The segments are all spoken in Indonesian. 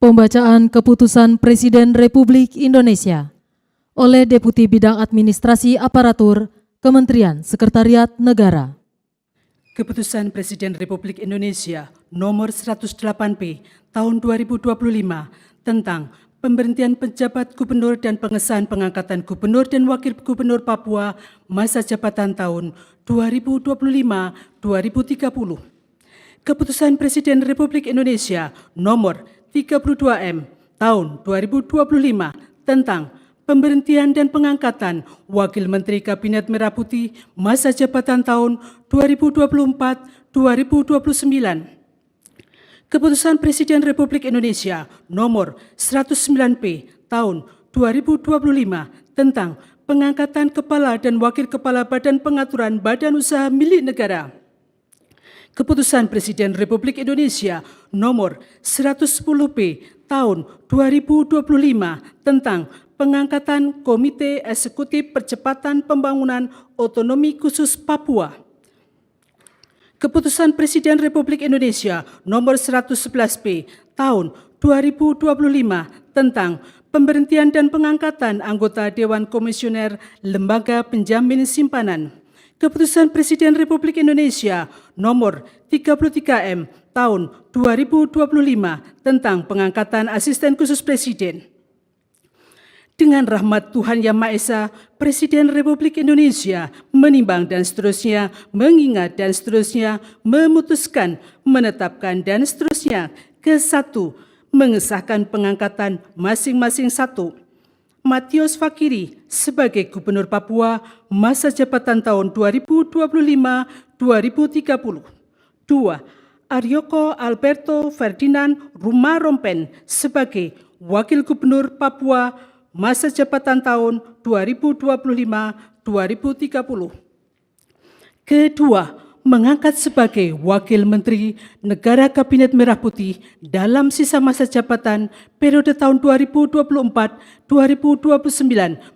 Pembacaan Keputusan Presiden Republik Indonesia oleh Deputi Bidang Administrasi Aparatur Kementerian Sekretariat Negara. Keputusan Presiden Republik Indonesia Nomor 108P Tahun 2025 tentang pemberhentian penjabat gubernur dan pengesahan pengangkatan gubernur dan wakil gubernur Papua masa jabatan tahun 2025-2030. Keputusan Presiden Republik Indonesia Nomor 32M Tahun 2025 tentang pemberhentian dan pengangkatan Wakil Menteri Kabinet Merah Putih masa jabatan tahun 2024-2029. Keputusan Presiden Republik Indonesia Nomor 109P Tahun 2025 tentang pengangkatan Kepala dan Wakil Kepala Badan Pengaturan Badan Usaha Milik Negara. Keputusan Presiden Republik Indonesia Nomor 110P Tahun 2025 tentang pengangkatan Komite Eksekutif Percepatan Pembangunan Otonomi Khusus Papua. Keputusan Presiden Republik Indonesia Nomor 111P Tahun 2025 tentang pemberhentian dan pengangkatan anggota Dewan Komisioner Lembaga Penjamin Simpanan. Keputusan Presiden Republik Indonesia Nomor 33M Tahun 2025 tentang pengangkatan Asisten Khusus Presiden. Dengan rahmat Tuhan Yang Maha Esa, Presiden Republik Indonesia menimbang dan seterusnya, mengingat dan seterusnya, memutuskan, menetapkan dan seterusnya. Ke-1, mengesahkan pengangkatan masing-masing. 1. Matius Fakiri sebagai Gubernur Papua masa jabatan tahun 2025-2030. 2. Aryoko Alberto Ferdinand Rumah-Rompen sebagai Wakil Gubernur Papua masa jabatan tahun 2025-2030. Kedua, mengangkat sebagai Wakil Menteri Negara Kabinet Merah Putih dalam sisa masa jabatan periode tahun 2024-2029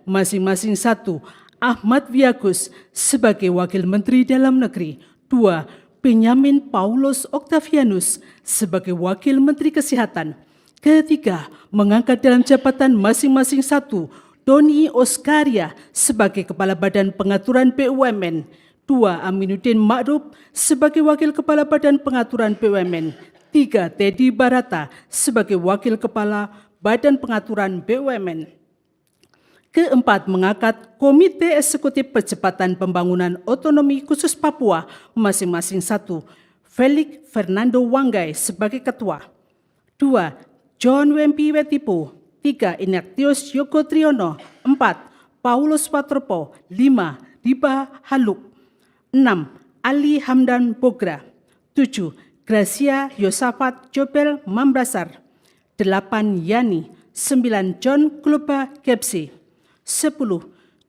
masing-masing. 1. Ahmad Wiyagus sebagai Wakil Menteri Dalam Negeri. 2. Benyamin Paulus Octavianus sebagai Wakil Menteri Kesehatan. Ketiga, mengangkat dalam jabatan masing-masing. 1. Doni Oskaria sebagai Kepala Badan Pengaturan BUMN. 2. Aminuddin Ma'ruf sebagai Wakil Kepala Badan Pengaturan BUMN. 3. Teddy Barata sebagai Wakil Kepala Badan Pengaturan BUMN. Keempat, mengangkat Komite Eksekutif Percepatan Pembangunan Otonomi Khusus Papua masing-masing. 1. Felix Fernando Wanggai sebagai Ketua. 2. John Wempi Wetipo. 3. Ignatius Yoko Triono. 4. Paulus Watropo. 5. Riba Haluk. 6. Ali Hamdan Bogra. 7. Gracia Yosafat Jobel Mambrasar. 8. Yani. 9. John Kloba Kepsi. 10.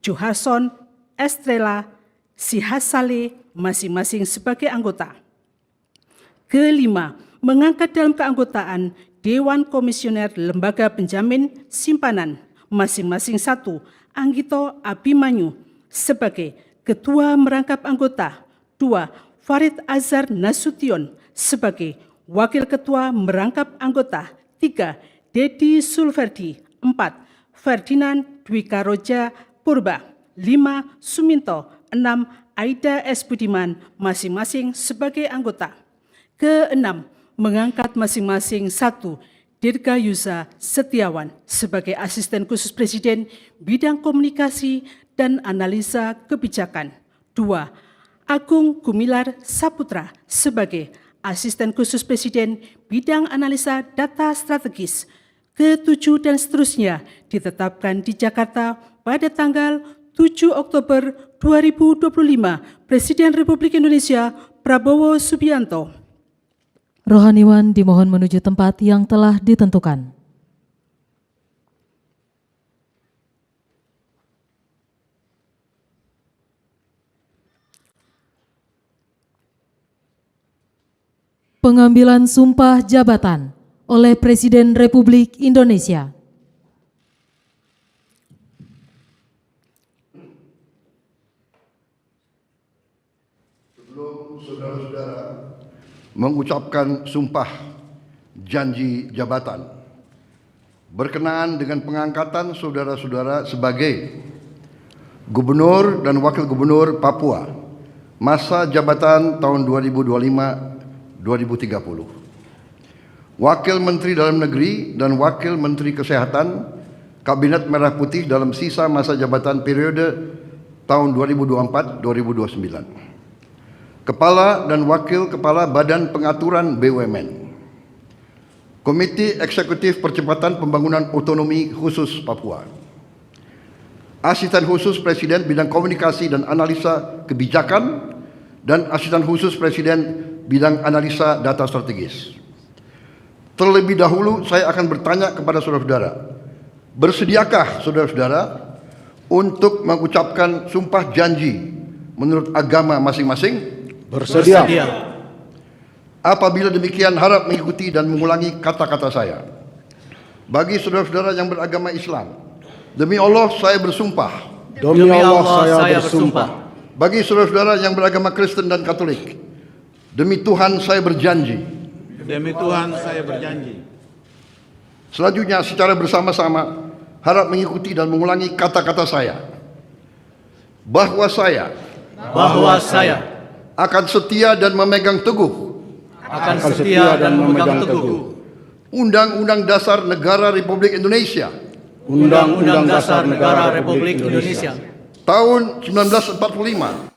Johansson Estrela Sihasale masing-masing sebagai anggota. Kelima, mengangkat dalam keanggotaan Dewan Komisioner Lembaga Penjamin Simpanan masing-masing. 1. Anggito Abimanyu sebagai Ketua Merangkap Anggota. 2. Farid Azhar Nasution sebagai Wakil Ketua Merangkap Anggota. 3. Dedi Sulverdi. 4. Ferdinand Dwikaroja Purba. 5. Suminto. 6. Aida S. Budiman masing-masing sebagai anggota. Keenam, mengangkat masing-masing. 1. Dirgayusa Setiawan sebagai Asisten Khusus Presiden Bidang Komunikasi dan Analisa Kebijakan. 2. Agung Gumilar Saputra sebagai Asisten Khusus Presiden Bidang Analisa Data Strategis. Ke-7 dan seterusnya ditetapkan di Jakarta pada tanggal 7 Oktober 2025. Presiden Republik Indonesia Prabowo Subianto. Rohaniwan dimohon menuju tempat yang telah ditentukan. Pengambilan sumpah jabatan oleh Presiden Republik Indonesia. Sebelum saudara-saudara mengucapkan sumpah janji jabatan, berkenaan dengan pengangkatan saudara-saudara sebagai Gubernur dan Wakil Gubernur Papua masa jabatan tahun 2025-2030. Wakil Menteri Dalam Negeri dan Wakil Menteri Kesehatan Kabinet Merah Putih dalam sisa masa jabatan periode tahun 2024-2029. Kepala dan Wakil Kepala Badan Pengaturan BUMN. Komite Eksekutif Percepatan Pembangunan Otonomi Khusus Papua. Asisten Khusus Presiden Bidang Komunikasi dan Analisa Kebijakan dan Asisten Khusus Presiden Bidang Analisa Data Strategis. Terlebih dahulu saya akan bertanya kepada saudara-saudara, bersediakah saudara-saudara untuk mengucapkan sumpah janji menurut agama masing-masing? Bersedia. Apabila demikian, harap mengikuti dan mengulangi kata-kata saya. Bagi saudara-saudara yang beragama Islam, demi Allah saya bersumpah. Demi Allah saya bersumpah. Bagi saudara-saudara yang beragama Kristen dan Katolik, demi Tuhan saya berjanji. Demi Tuhan saya berjanji. Selanjutnya secara bersama-sama harap mengikuti dan mengulangi kata-kata saya. Bahwa saya akan setia dan memegang teguh Undang-Undang Dasar Negara Republik Indonesia Undang-Undang Dasar Negara Republik Indonesia tahun 1945